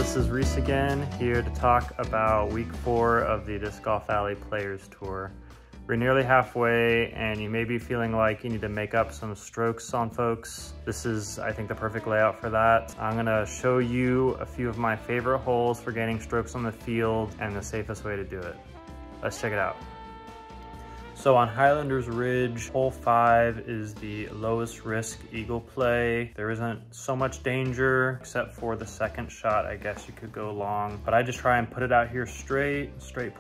this is Reese again, here to talk about week 4 of the Disc Golf Alley Players Tour. We're nearly halfway and you may be feeling like you need to make up some strokes on folks. This is, I think, the perfect layout for that. I'm gonna show you a few of my favorite holes for gaining strokes on the field and the safest way to do it. Let's check it out. So on Highlanders Ridge, hole 5 is the lowest risk eagle play. There isn't so much danger except for the second shot. I guess you could go long, but I just try and put it out here straight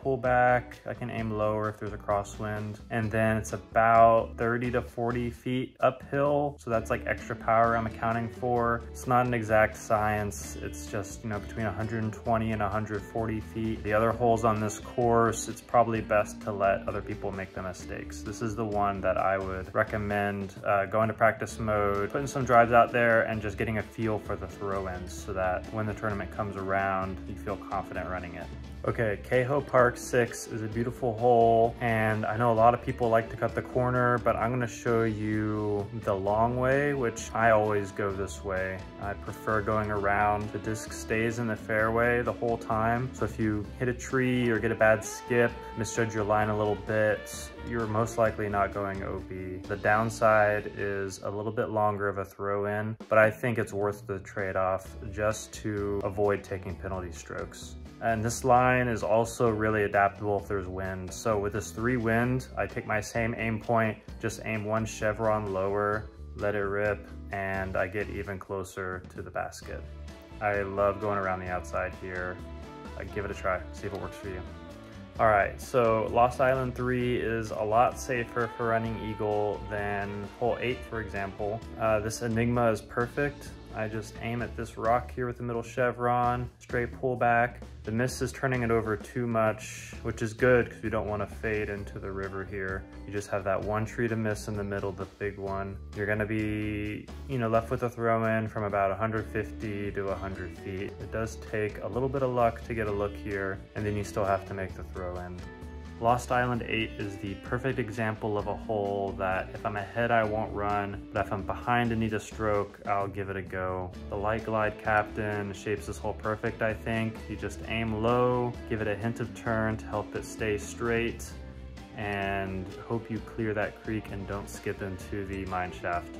pull back. I can aim lower if there's a crosswind. And then it's about 30 to 40 feet uphill. So that's like extra power I'm accounting for. It's not an exact science. It's just, you know, between 120 and 140 feet. The other holes on this course, it's probably best to let other people make them mistakes. This is the one that I would recommend going to practice mode, putting some drives out there and just getting a feel for the throw-ins so that when the tournament comes around, you feel confident running it. Okay, Kehoe Park 6 is a beautiful hole, and I know a lot of people like to cut the corner, but I'm gonna show you the long way, which I always go this way. I prefer going around. The disc stays in the fairway the whole time, so if you hit a tree or get a bad skip, misjudge your line a little bit, you're most likely not going OB. The downside is a little bit longer of a throw-in, but I think it's worth the trade-off just to avoid taking penalty strokes. And this line is also really adaptable if there's wind. So with this 3 wind, I take my same aim point, just aim 1 chevron lower, let it rip, and I get even closer to the basket. I love going around the outside here. Give it a try, see if it works for you. All right, so Lost Island 3 is a lot safer for running eagle than hole 8, for example. This Enigma is perfect. I just aim at this rock here with the middle chevron, straight pull back. The mist is turning it over too much, which is good because you don't want to fade into the river here. You just have that one tree to miss in the middle, the big one. You're gonna be, left with a throw in from about 150 to 100 feet. It does take a little bit of luck to get a look here, and then you still have to make the throw in. Lost Island 8 is the perfect example of a hole that if I'm ahead, I won't run, but if I'm behind and need a stroke, I'll give it a go. The Light Glide Captain shapes this hole perfect, I think. You just aim low, give it a hint of turn to help it stay straight, and hope you clear that creek and don't skip into the mine shaft.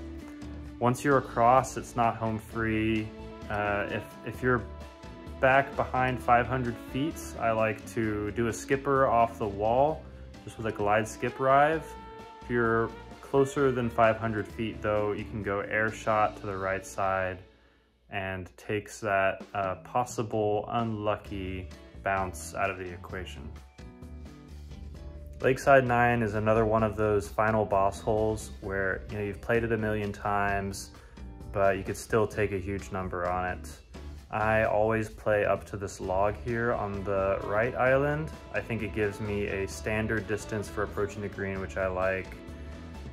Once you're across, it's not home free. If you're back behind 500 feet, I like to do a skipper off the wall, just with a glide skip rive. If you're closer than 500 feet though, you can go air shot to the right side and takes that possible unlucky bounce out of the equation. Lakeside 9 is another one of those final boss holes where you've played it a million times, but you could still take a huge number on it. I always play up to this log here on the right island. I think it gives me a standard distance for approaching the green, which I like.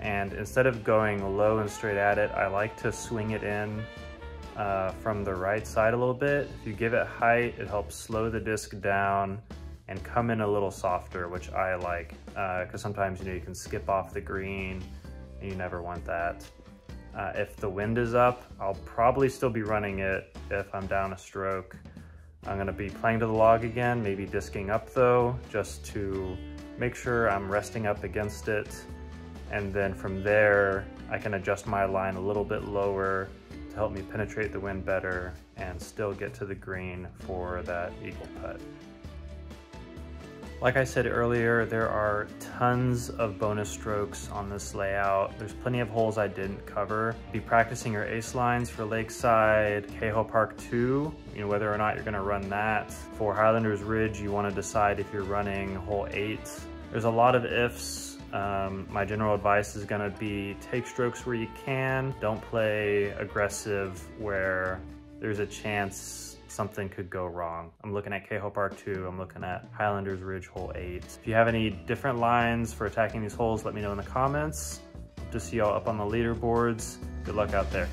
And instead of going low and straight at it, I like to swing it in from the right side a little bit. If you give it height, it helps slow the disc down and come in a little softer, which I like, because sometimes you can skip off the green and you never want that. If the wind is up, I'll probably still be running it if I'm down a stroke. I'm gonna be playing to the log again, maybe disking up though, just to make sure I'm resting up against it. And then from there, I can adjust my line a little bit lower to help me penetrate the wind better and still get to the green for that eagle putt. Like I said earlier, there are tons of bonus strokes on this layout. There's plenty of holes I didn't cover. Be practicing your ace lines for Lakeside, Kehoe Park 2, whether or not you're gonna run that. For Highlanders Ridge, you wanna decide if you're running hole 8. There's a lot of ifs. My general advice is gonna be take strokes where you can. Don't play aggressive where there's a chance something could go wrong. I'm looking at Kehoe Park 2, I'm looking at Highlanders Ridge hole 8. If you have any different lines for attacking these holes, let me know in the comments. Hope to see y'all up on the leaderboards. Good luck out there.